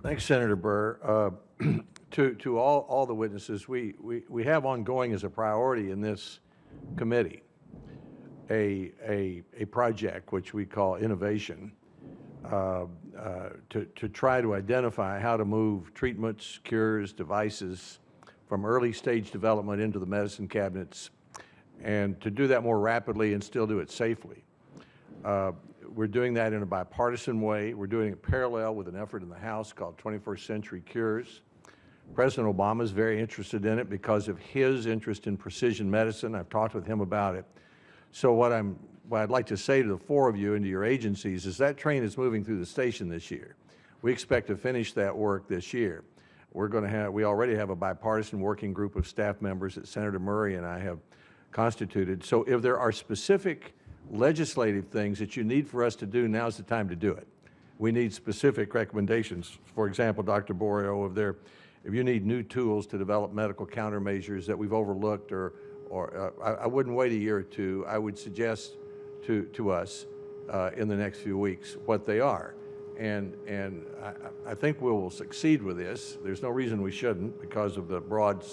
Thanks, Senator Burr. To all the witnesses, we have ongoing as a priority in this committee a project which we call innovation to try to identify how to move treatments, cures, devices from early stage development into the medicine cabinets, and to do that more rapidly and still do it safely. We're doing that in a bipartisan way. We're doing it parallel with an effort in the House called 21st Century Cures. President Obama is very interested in it because of his interest in precision medicine. I've talked with him about it. So what I'd like to say to the four of you and to your agencies is that train is moving through the station this year. We expect to finish that work this year. We already have a bipartisan working group of staff members that Senator Murray and I have constituted. So if there are specific legislative things that you need for us to do, now's the time to do it. We need specific recommendations. For example, Dr. Borio, if you need new tools to develop medical countermeasures that we've overlooked, I wouldn't wait a year or two. I would suggest to us in the next few weeks what they are. And I think we will succeed with this. There's no reason we shouldn't because of the broad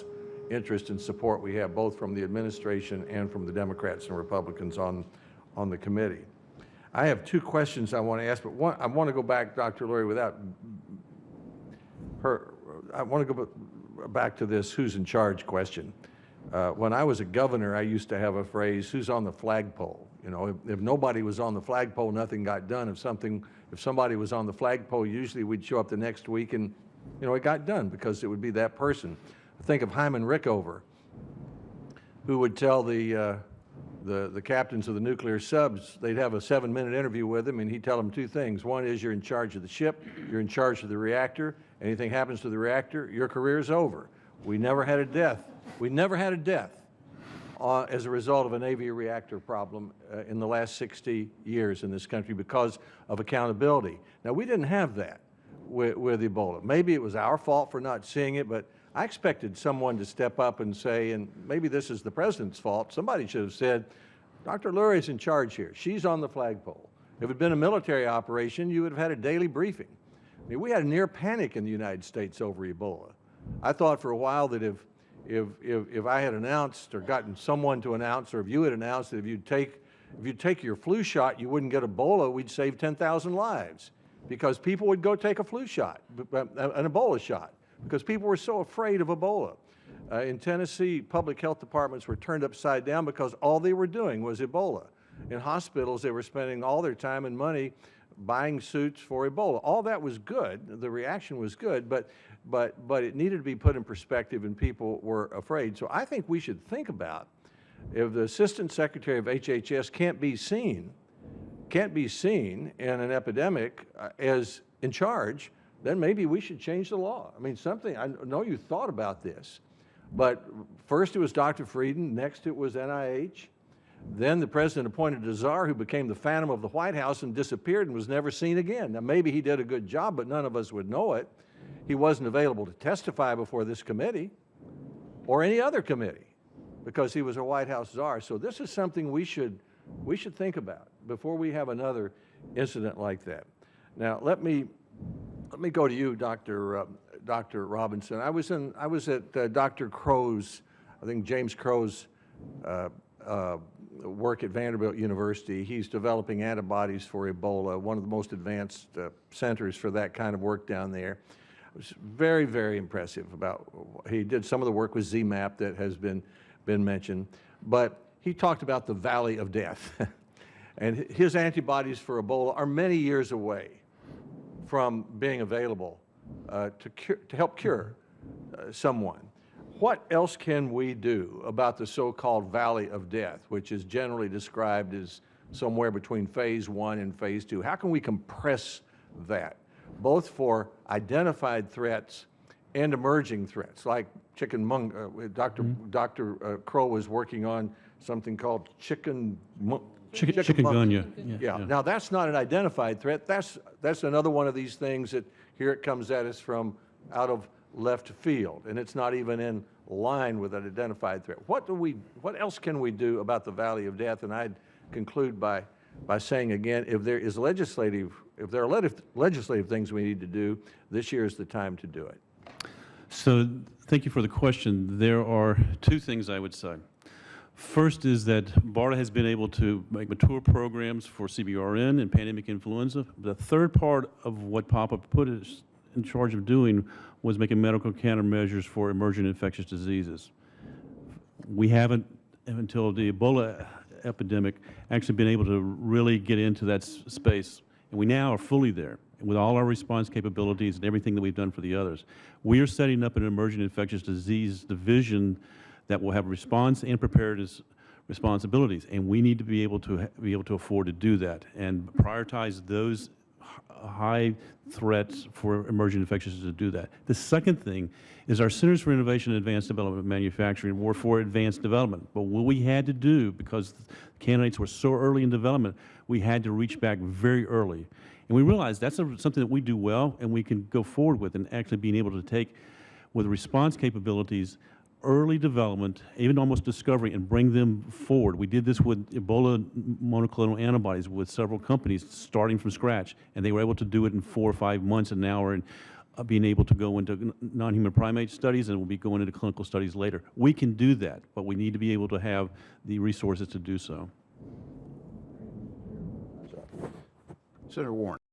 interest and support we have both from the administration and from the Democrats and Republicans on the committee. I have two questions I want to ask, but I want to go back, Dr. Lurie, I want to go back to this who's in charge question. When I was a governor, I used to have a phrase, who's on the flagpole? You know, if nobody was on the flagpole, nothing got done. If somebody was on the flagpole, usually we'd show up the next week and, you know, it got done because it would be that person. Think of Hyman Rickover, who would tell the captains of the nuclear subs, they'd have a 7-minute interview with him, and he'd tell them two things. One is you're in charge of the ship, you're in charge of the reactor. Anything happens to the reactor, your career is over. We never had a death. We never had a death as a result of a Navy reactor problem in the last 60 years in this country because of accountability. Now, we didn't have that with Ebola. Maybe it was our fault for not seeing it, but I expected someone to step up and say, and maybe this is the President's fault, somebody should have said, Dr. Lurie is in charge here. She's on the flagpole. If it had been a military operation, you would have had a daily briefing. I mean, we had a near panic in the United States over Ebola. I thought for a while that if I had announced or gotten someone to announce, or if you had announced that if you'd take your flu shot, you wouldn't get Ebola, we'd save 10,000 lives because people would go take a flu shot, an Ebola shot, because people were so afraid of Ebola. In Tennessee, public health departments were turned upside down because all they were doing was Ebola. In hospitals, they were spending all their time and money buying suits for Ebola. All that was good. The reaction was good, but it needed to be put in perspective, and people were afraid. So I think we should think about if the Assistant Secretary of HHS can't be seen in an epidemic as in charge, then maybe we should change the law. I mean, I know you thought about this, but first it was Dr. Frieden, next it was NIH. Then the President appointed a czar who became the phantom of the White House and disappeared and was never seen again. Now, maybe he did a good job, but none of us would know it. He wasn't available to testify before this committee or any other committee because he was a White House czar. So this is something we should think about before we have another incident like that. Now, let me go to you, Dr. Robinson. I was at Dr. Crow's, I think James Crow's work at Vanderbilt University. He's developing antibodies for Ebola, one of the most advanced centers for that kind of work down there. It was very, very impressive he did some of the work with ZMapp that has been mentioned, but he talked about the valley of death. And his antibodies for Ebola are many years away from being available to help cure someone. What else can we do about the so-called valley of death, which is generally described as somewhere between phase 1 and phase 2? How can we compress that, both for identified threats and emerging threats, like Dr. Crow was working on something called chikungunya. Yeah. Now, that's not an identified threat. That's another one of these things that here it comes at us from out of left field, and it's not even in line with an identified threat. What else can we do about the valley of death? And I'd conclude by by saying again, if there are legislative things we need to do, this year is the time to do it. So thank you for the question. There are two things I would say. First is that BARDA has been able to make mature programs for CBRN and pandemic influenza. The third part of what Papa put us in charge of doing was making medical countermeasures for emergent infectious diseases. We haven't, until the Ebola epidemic, actually been able to really get into that space. And we now are fully there with all our response capabilities and everything that we've done for the others. We are setting up an emergent infectious disease division that will have response and preparedness responsibilities, and we need to be able to afford to do that and prioritize those high threats for emergent infectious diseases to do that. The second thing is our Centers for Innovation and Advanced Development and Manufacturing were for advanced development. But what we had to do, because candidates were so early in development, we had to reach back very early. And we realized that's something that we do well and we can go forward with, and actually being able to take, with response capabilities, early development, even almost discovery, and bring them forward. We did this with Ebola monoclonal antibodies with several companies starting from scratch, and they were able to do it in 4 or 5 months, and now we're being able to go into non-human primate studies, and we'll be going into clinical studies later. We can do that, but we need to be able to have the resources to do so. Senator Warren.